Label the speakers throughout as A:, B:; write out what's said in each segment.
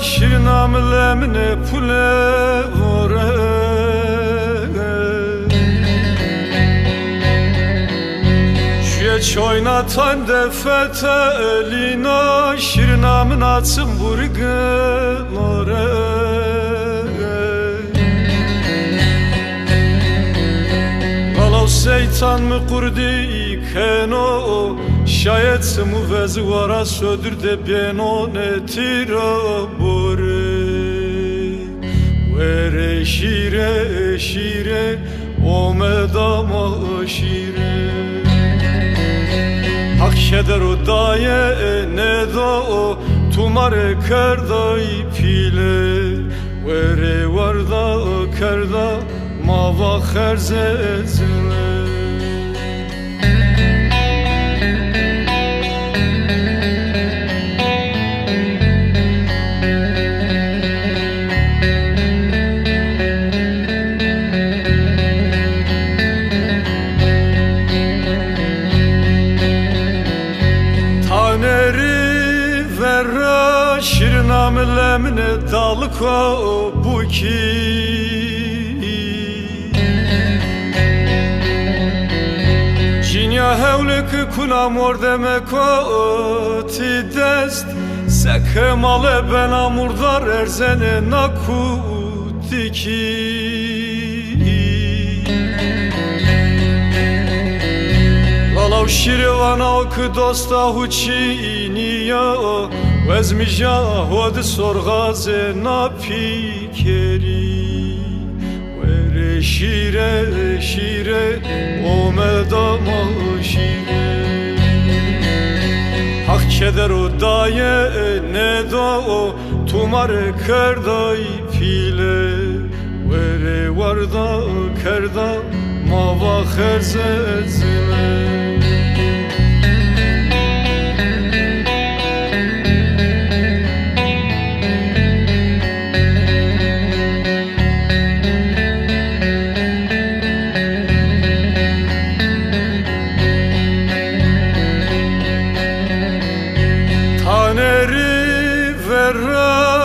A: شیرنام لمنه پوله وره شویه چوینا تان دفت الینا شیرنام ناتم برگه لاره غلاو سیتان مقردی کنو شاید سمو وزوارا södürde benone tira bore vere şire şire omedama şire hak şeder o daye ne da o tumare kerdai pile vere varda kerda mava kherzezle شیرنام لمنه دالکا بوکی جینیا هولک کنا مردمکا تی دست سکه مال بنا مردار ارزنه نکو دیکی لالاو شیروانا که دوستا هوچینیا وزمی جاهد سرغاز نپیکری وره شیره شیره اومدام شیره حق کدر و دایه ندا و تومار کردای پیله وره وردا کردا ماوا خرززله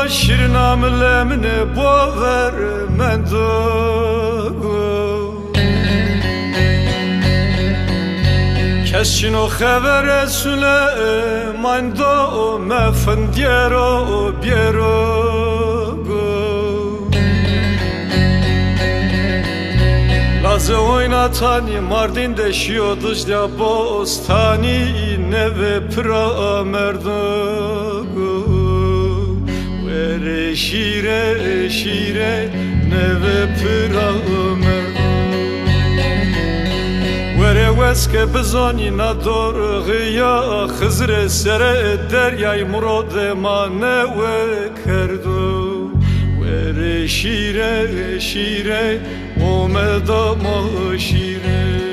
A: شیرنام لمنه باور من دو کسینو خبر سوله من دو مفندیرو بیرو لازه oynatani Mardin deşiyor dışta bostani neve pra merdo vere şire şire neve pra merdo vere veske bezani nador gıya xızre sere deryay murode mane ve kerdo vere şire şire omedama şire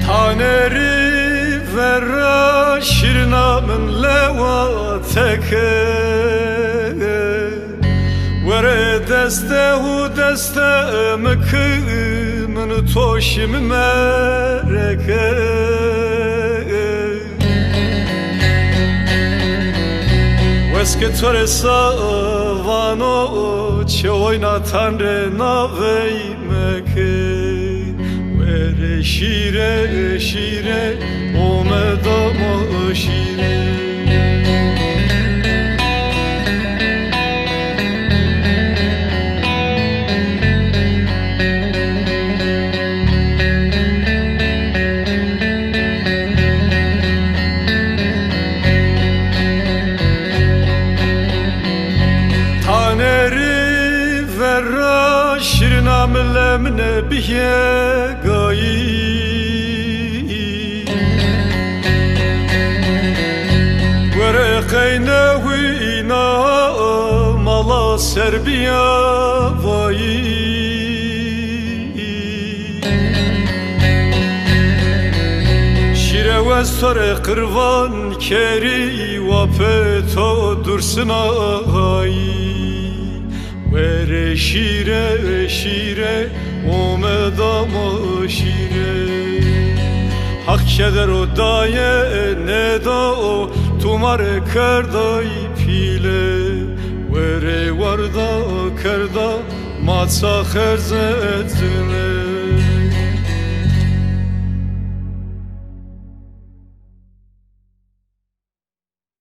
A: taneri verra şirnamın leva teke وره دسته و دسته مکمن توشم مرکه وسکه تره سوانو چه oynatan ناوی مکه وره شیره شیره اومدام شیره را شیرنام لمن بیه گایی ورقین وینا مالا سربیا وایی و سر قروان کری و پتو درسن آهایی وره شیره شیره اومدام شیره حق کدر و دایه ندا تو مر کردای پیله وره وردا کردا ماتسا خرزت